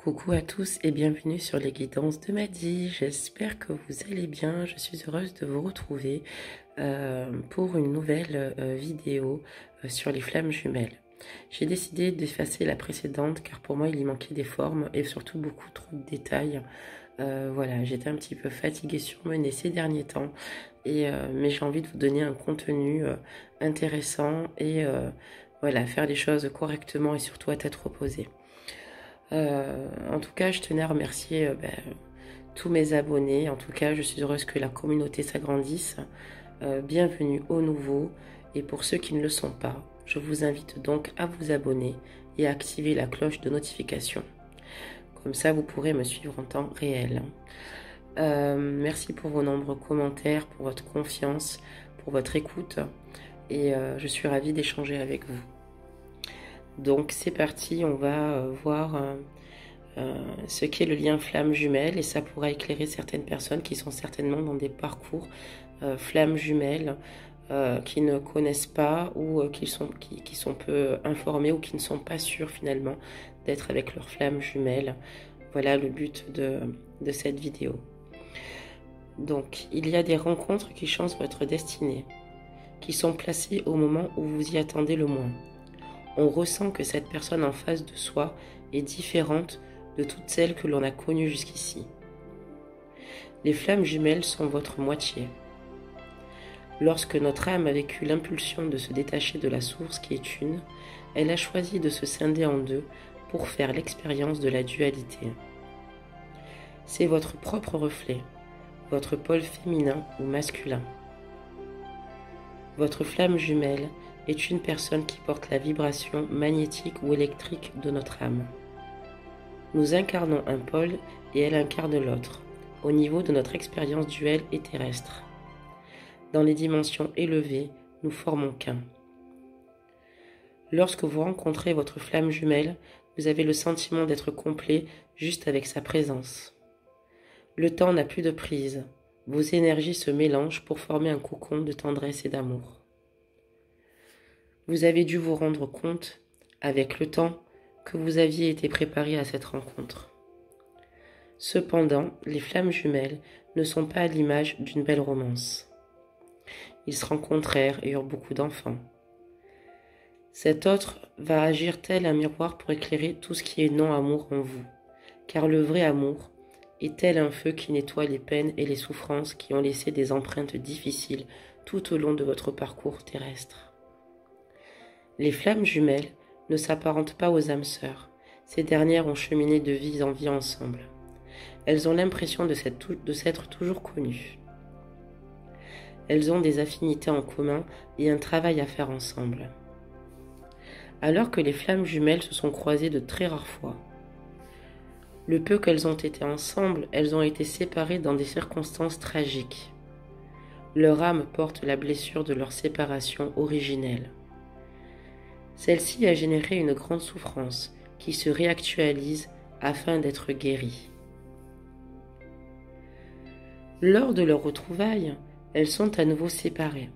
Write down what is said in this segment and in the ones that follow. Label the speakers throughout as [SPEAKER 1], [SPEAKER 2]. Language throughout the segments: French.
[SPEAKER 1] Coucou à tous et bienvenue sur les guidances de Maddy. J'espère que vous allez bien. Je suis heureuse de vous retrouver pour une nouvelle vidéo sur les flammes jumelles. J'ai décidé d'effacer la précédente car pour moi il y manquait des formes et surtout beaucoup trop de détails. Voilà, j'étais un petit peu fatiguée surmenée ces derniers temps mais j'ai envie de vous donner un contenu intéressant et voilà, faire les choses correctement et surtout à tête reposée. En tout cas, je tenais à remercier tous mes abonnés. En tout cas, je suis heureuse que la communauté s'agrandisse. Bienvenue aux nouveaux. Et pour ceux qui ne le sont pas, je vous invite donc à vous abonner et à activer la cloche de notification. Comme ça, vous pourrez me suivre en temps réel. Merci pour vos nombreux commentaires, pour votre confiance, pour votre écoute. Et je suis ravie d'échanger avec vous. Donc c'est parti, on va voir ce qu'est le lien flamme jumelle et ça pourra éclairer certaines personnes qui sont certainement dans des parcours flamme jumelle, qui ne connaissent pas ou qui sont peu informés ou qui ne sont pas sûrs finalement d'être avec leur flamme jumelle. Voilà le but de cette vidéo. Donc il y a des rencontres qui changent votre destinée, qui sont placées au moment où vous y attendez le moins. On ressent que cette personne en face de soi est différente de toutes celles que l'on a connues jusqu'ici. Les flammes jumelles sont votre moitié. Lorsque notre âme a vécu l'impulsion de se détacher de la source qui est une, elle a choisi de se scinder en deux pour faire l'expérience de la dualité. C'est votre propre reflet, votre pôle féminin ou masculin. Votre flamme jumelle est une personne qui porte la vibration magnétique ou électrique de notre âme. Nous incarnons un pôle et elle incarne l'autre, au niveau de notre expérience duelle et terrestre. Dans les dimensions élevées, nous formons qu'un. Lorsque vous rencontrez votre flamme jumelle, vous avez le sentiment d'être complet juste avec sa présence. Le temps n'a plus de prise, vos énergies se mélangent pour former un cocon de tendresse et d'amour. Vous avez dû vous rendre compte, avec le temps, que vous aviez été préparé à cette rencontre. Cependant, les flammes jumelles ne sont pas à l'image d'une belle romance. Ils se rencontrèrent et eurent beaucoup d'enfants. Cet autre va agir tel un miroir pour éclairer tout ce qui est non-amour en vous, car le vrai amour est tel un feu qui nettoie les peines et les souffrances qui ont laissé des empreintes difficiles tout au long de votre parcours terrestre. Les flammes jumelles ne s'apparentent pas aux âmes sœurs. Ces dernières ont cheminé de vie en vie ensemble. Elles ont l'impression de s'être toujours connues. Elles ont des affinités en commun et un travail à faire ensemble. Alors que les flammes jumelles se sont croisées de très rares fois. Le peu qu'elles ont été ensemble, elles ont été séparées dans des circonstances tragiques. Leur âme porte la blessure de leur séparation originelle. Celle-ci a généré une grande souffrance qui se réactualise afin d'être guérie. Lors de leur retrouvaille, elles sont à nouveau séparées.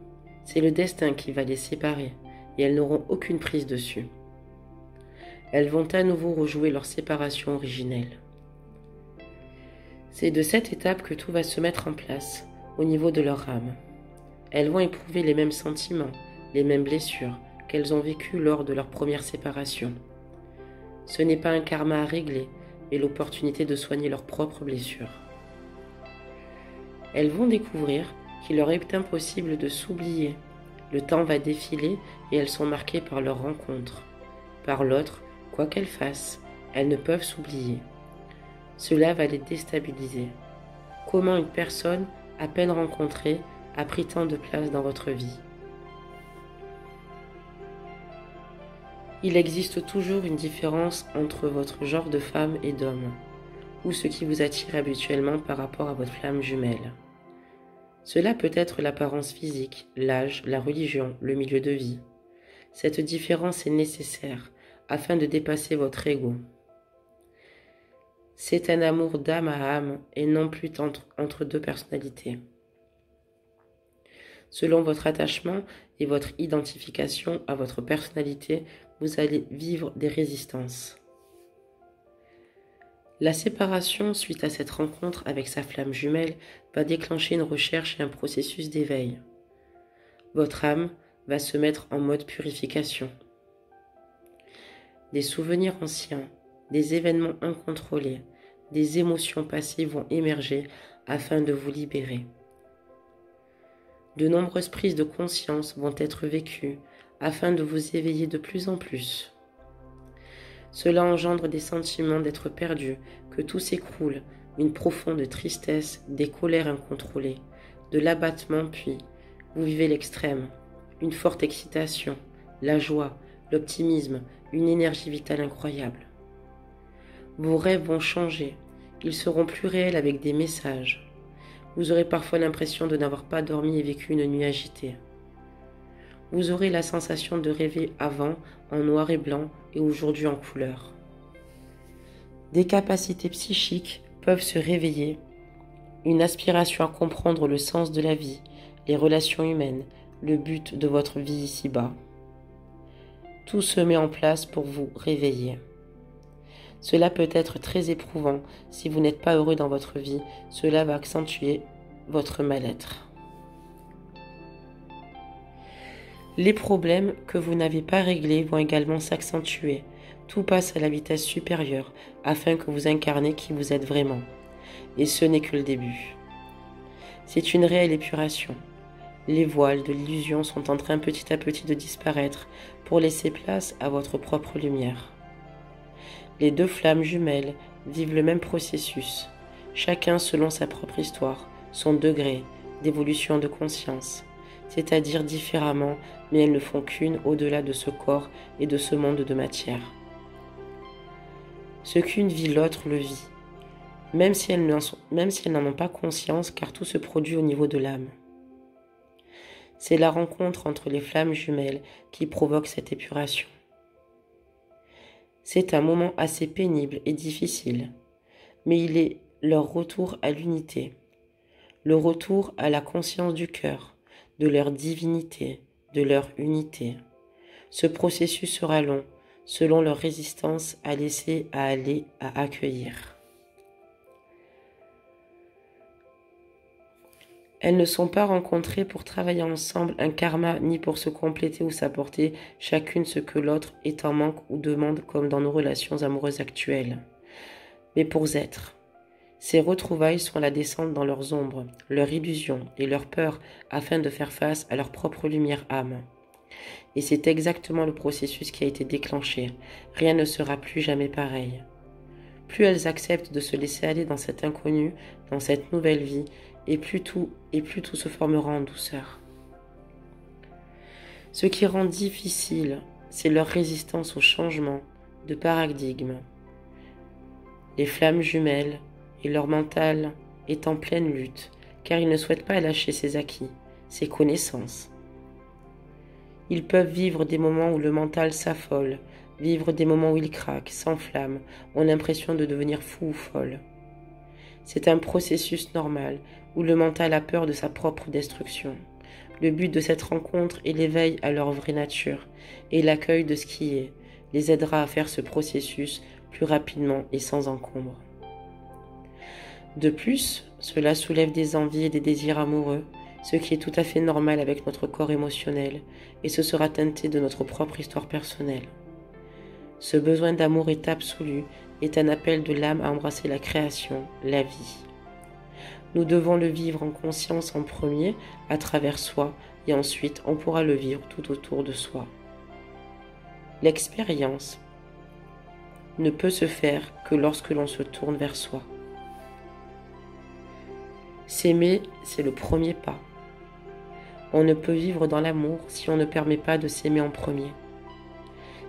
[SPEAKER 1] C'est le destin qui va les séparer et elles n'auront aucune prise dessus. Elles vont à nouveau rejouer leur séparation originelle. C'est de cette étape que tout va se mettre en place au niveau de leur âme. Elles vont éprouver les mêmes sentiments, les mêmes blessures qu'elles ont vécues lors de leur première séparation. Ce n'est pas un karma à régler, mais l'opportunité de soigner leurs propres blessures. Elles vont découvrir qu'il leur est impossible de s'oublier. Le temps va défiler et elles sont marquées par leur rencontre. Par l'autre, quoi qu'elles fassent, elles ne peuvent s'oublier. Cela va les déstabiliser. Comment une personne, à peine rencontrée, a pris tant de place dans votre vie? Il existe toujours une différence entre votre genre de femme et d'homme, ou ce qui vous attire habituellement par rapport à votre flamme jumelle. Cela peut être l'apparence physique, l'âge, la religion, le milieu de vie. Cette différence est nécessaire afin de dépasser votre ego. C'est un amour d'âme à âme et non plus entre deux personnalités. Selon votre attachement et votre identification à votre personnalité, vous allez vivre des résistances. La séparation suite à cette rencontre avec sa flamme jumelle va déclencher une recherche et un processus d'éveil. Votre âme va se mettre en mode purification. Des souvenirs anciens, des événements incontrôlés, des émotions passées vont émerger afin de vous libérer. De nombreuses prises de conscience vont être vécues afin de vous éveiller de plus en plus. Cela engendre des sentiments d'être perdu, que tout s'écroule, une profonde tristesse, des colères incontrôlées, de l'abattement puis, vous vivez l'extrême, une forte excitation, la joie, l'optimisme, une énergie vitale incroyable. Vos rêves vont changer, ils seront plus réels avec des messages. Vous aurez parfois l'impression de n'avoir pas dormi et vécu une nuit agitée. Vous aurez la sensation de rêver avant en noir et blanc et aujourd'hui en couleur. Des capacités psychiques peuvent se réveiller, une aspiration à comprendre le sens de la vie, les relations humaines, le but de votre vie ici-bas. Tout se met en place pour vous réveiller. Cela peut être très éprouvant si vous n'êtes pas heureux dans votre vie, cela va accentuer votre mal-être. Les problèmes que vous n'avez pas réglés vont également s'accentuer. Tout passe à la vitesse supérieure afin que vous incarnez qui vous êtes vraiment. Et ce n'est que le début. C'est une réelle épuration. Les voiles de l'illusion sont en train petit à petit de disparaître pour laisser place à votre propre lumière. Les deux flammes jumelles vivent le même processus, chacun selon sa propre histoire, son degré d'évolution de conscience, c'est-à-dire différemment, mais elles ne font qu'une au-delà de ce corps et de ce monde de matière. Ce qu'une vit, l'autre le vit, même si elles n'en ont pas conscience, car tout se produit au niveau de l'âme. C'est la rencontre entre les flammes jumelles qui provoque cette épuration. C'est un moment assez pénible et difficile, mais il est leur retour à l'unité, le retour à la conscience du cœur, de leur divinité, de leur unité. Ce processus sera long, selon leur résistance à laisser, à aller, à accueillir. Elles ne sont pas rencontrées pour travailler ensemble un karma, ni pour se compléter ou s'apporter chacune ce que l'autre est en manque ou demande comme dans nos relations amoureuses actuelles, mais pour être. Ces retrouvailles sont la descente dans leurs ombres, leurs illusions et leurs peurs afin de faire face à leur propre lumière âme. Et c'est exactement le processus qui a été déclenché. Rien ne sera plus jamais pareil. Plus elles acceptent de se laisser aller dans cet inconnu, dans cette nouvelle vie, et plus tout se formera en douceur. Ce qui rend difficile, c'est leur résistance au changement de paradigme. Les flammes jumelles et leur mental est en pleine lutte, car ils ne souhaitent pas lâcher ses acquis, ses connaissances. Ils peuvent vivre des moments où le mental s'affole, vivre des moments où ils craquent, s'enflamment, ont l'impression de devenir fou ou folle. C'est un processus normal où le mental a peur de sa propre destruction. Le but de cette rencontre est l'éveil à leur vraie nature et l'accueil de ce qui est, les aidera à faire ce processus plus rapidement et sans encombre. De plus, cela soulève des envies et des désirs amoureux, ce qui est tout à fait normal avec notre corps émotionnel, et ce sera teinté de notre propre histoire personnelle. Ce besoin d'amour est absolu, est un appel de l'âme à embrasser la création, la vie. Nous devons le vivre en conscience en premier, à travers soi, et ensuite on pourra le vivre tout autour de soi. L'expérience ne peut se faire que lorsque l'on se tourne vers soi. S'aimer, c'est le premier pas. On ne peut vivre dans l'amour si on ne permet pas de s'aimer en premier.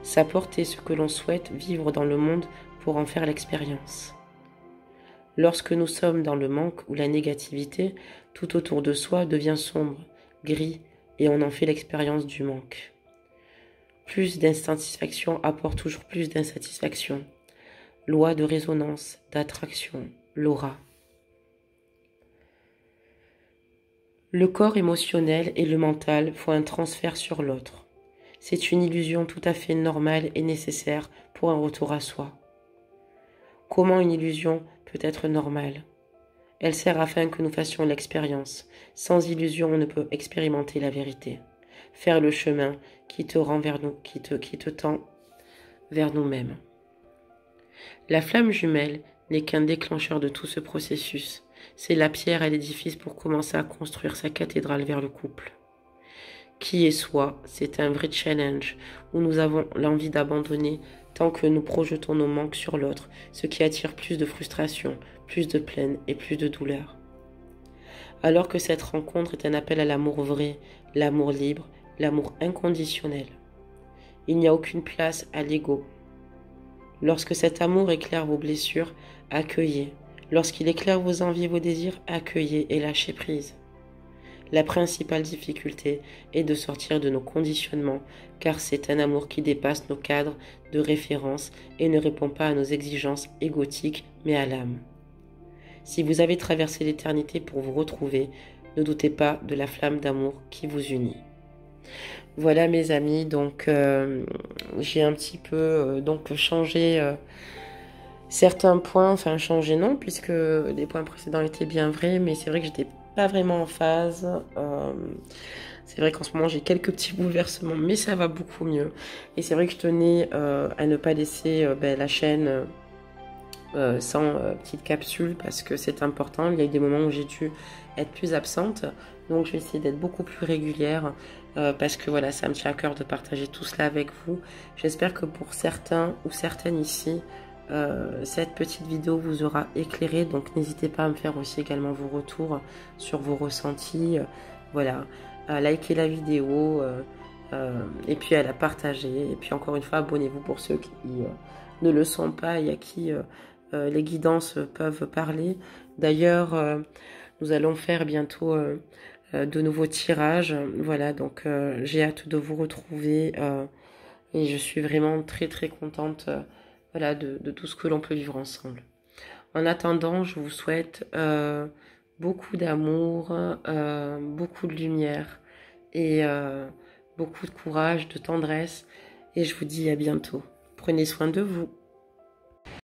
[SPEAKER 1] S'apporter ce que l'on souhaite vivre dans le monde pour en faire l'expérience. Lorsque nous sommes dans le manque ou la négativité, tout autour de soi devient sombre, gris, et on en fait l'expérience du manque. Plus d'insatisfaction apporte toujours plus d'insatisfaction. Loi de résonance, d'attraction, l'aura. Le corps émotionnel et le mental font un transfert sur l'autre. C'est une illusion tout à fait normale et nécessaire pour un retour à soi. Comment une illusion peut être normale? Elle sert afin que nous fassions l'expérience. Sans illusion, on ne peut expérimenter la vérité. Faire le chemin qui te rend vers nous, qui te tend vers nous-mêmes. La flamme jumelle n'est qu'un déclencheur de tout ce processus. C'est la pierre à l'édifice pour commencer à construire sa cathédrale vers le couple. Qui est soi, c'est un vrai challenge où nous avons l'envie d'abandonner tant que nous projetons nos manques sur l'autre, ce qui attire plus de frustration, plus de peine et plus de douleur. Alors que cette rencontre est un appel à l'amour vrai, l'amour libre, l'amour inconditionnel. Il n'y a aucune place à l'ego. Lorsque cet amour éclaire vos blessures, accueillez. Lorsqu'il éclaire vos envies et vos désirs, accueillez et lâchez prise. La principale difficulté est de sortir de nos conditionnements, car c'est un amour qui dépasse nos cadres de référence et ne répond pas à nos exigences égotiques, mais à l'âme. Si vous avez traversé l'éternité pour vous retrouver, ne doutez pas de la flamme d'amour qui vous unit. Voilà mes amis, donc j'ai un petit peu changé certains points, enfin changé non, puisque les points précédents étaient bien vrais, mais c'est vrai que j'étais pas vraiment en phase. C'est vrai qu'en ce moment j'ai quelques petits bouleversements, mais ça va beaucoup mieux. Et c'est vrai que je tenais à ne pas laisser la chaîne sans petite capsule parce que c'est important. Il y a eu des moments où j'ai dû être plus absente, donc je vais essayer d'être beaucoup plus régulière parce que voilà, ça me tient à cœur de partager tout cela avec vous. J'espère que pour certains ou certaines ici, cette petite vidéo vous aura éclairé, donc n'hésitez pas à me faire aussi également vos retours sur vos ressentis, voilà, à liker la vidéo et puis à la partager, et puis encore une fois abonnez-vous pour ceux qui ne le sont pas et à qui les guidances peuvent parler. D'ailleurs nous allons faire bientôt de nouveaux tirages, voilà, donc j'ai hâte de vous retrouver et je suis vraiment très très contente voilà, de tout ce que l'on peut vivre ensemble. En attendant, je vous souhaite beaucoup d'amour, beaucoup de lumière et beaucoup de courage, de tendresse. Et je vous dis à bientôt. Prenez soin de vous.